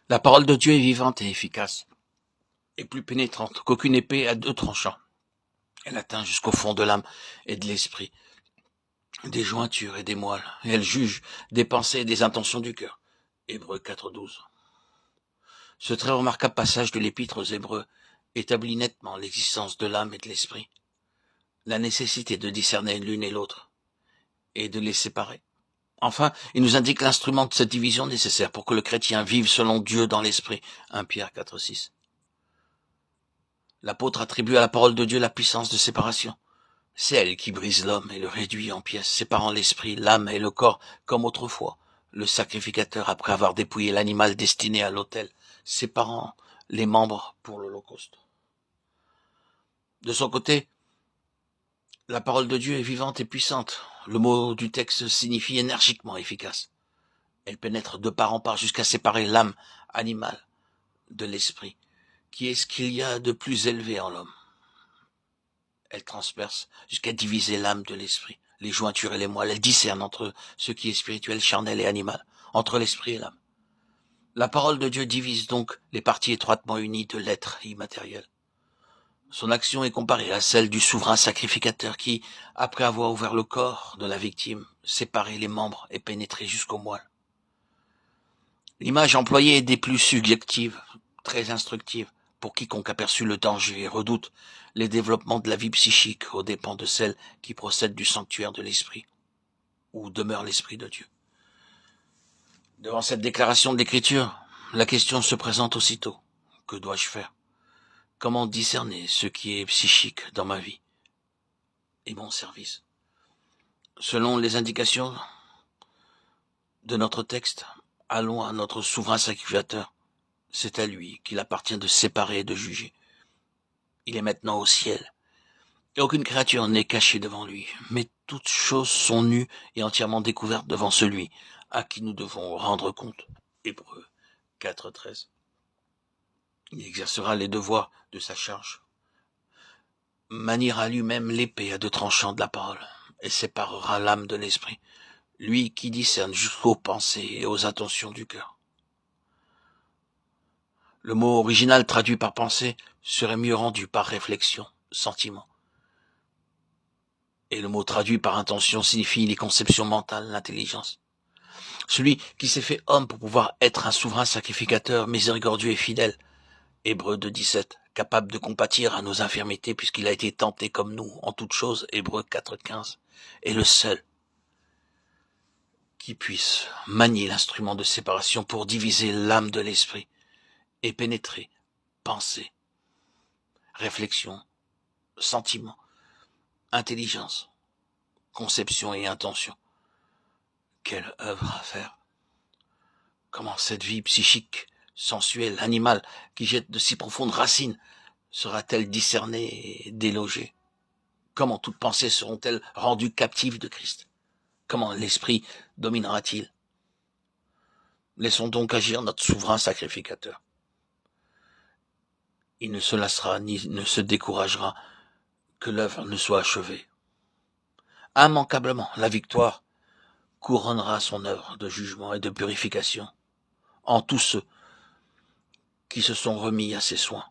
La parole de Dieu est vivante et efficace, et plus pénétrante qu'aucune épée à deux tranchants. Elle atteint jusqu'au fond de l'âme et de l'esprit, des jointures et des moelles, et elle juge des pensées et des intentions du cœur. Hébreux 4,12. Ce très remarquable passage de l'Épître aux Hébreux établit nettement l'existence de l'âme et de l'esprit, la nécessité de discerner l'une et l'autre, et de les séparer. Enfin, il nous indique l'instrument de cette division nécessaire pour que le chrétien vive selon Dieu dans l'esprit. 1 Pierre 4,6. L'apôtre attribue à la parole de Dieu la puissance de séparation. C'est elle qui brise l'homme et le réduit en pièces, séparant l'esprit, l'âme et le corps, comme autrefois, le sacrificateur après avoir dépouillé l'animal destiné à l'autel, séparant les membres pour l'holocauste. De son côté, la parole de Dieu est vivante et puissante. Le mot du texte signifie énergiquement efficace. Elle pénètre de part en part jusqu'à séparer l'âme animale de l'esprit, qui est ce qu'il y a de plus élevé en l'homme. Elle transperce jusqu'à diviser l'âme de l'esprit, les jointures et les moelles. Elle discerne entre ce qui est spirituel, charnel et animal, entre l'esprit et l'âme. La parole de Dieu divise donc les parties étroitement unies de l'être immatériel. Son action est comparée à celle du souverain sacrificateur qui, après avoir ouvert le corps de la victime, séparé les membres et pénétré jusqu'aux moelles. L'image employée est des plus subjectives, très instructive, pour quiconque aperçut le danger et redoute les développements de la vie psychique aux dépens de celle qui procède du sanctuaire de l'esprit, où demeure l'esprit de Dieu. Devant cette déclaration de l'Écriture, la question se présente aussitôt. Que dois-je faire? Comment discerner ce qui est psychique dans ma vie et mon service? Selon les indications de notre texte, allons à notre souverain sacrificateur. C'est à lui qu'il appartient de séparer et de juger. Il est maintenant au ciel. Et aucune créature n'est cachée devant lui, mais toutes choses sont nues et entièrement découvertes devant celui à qui nous devons rendre compte. Hébreux 4,13. Il exercera les devoirs de sa charge, maniera lui-même l'épée à deux tranchants de la parole, et séparera l'âme de l'esprit, lui qui discerne jusqu'aux pensées et aux intentions du cœur. Le mot original traduit par pensée serait mieux rendu par réflexion, sentiment. Et le mot traduit par intention signifie les conceptions mentales, l'intelligence. Celui qui s'est fait homme pour pouvoir être un souverain sacrificateur, miséricordieux et fidèle. Hébreux 2,17, capable de compatir à nos infirmités puisqu'il a été tenté comme nous en toutes choses. Hébreux 4,15, est le seul qui puisse manier l'instrument de séparation pour diviser l'âme de l'esprit et pénétrer pensée, réflexion, sentiment, intelligence, conception et intention. Quelle œuvre à faire! Comment cette vie psychique, sensuelle, animale, qui jette de si profondes racines, sera-t-elle discernée et délogée? Comment toutes pensées seront-elles rendues captives de Christ? Comment l'esprit dominera-t-il? Laissons donc agir notre souverain sacrificateur. Il ne se lassera ni ne se découragera que l'œuvre ne soit achevée. Immanquablement, la victoire couronnera son œuvre de jugement et de purification en tous ceux qui se sont remis à ses soins.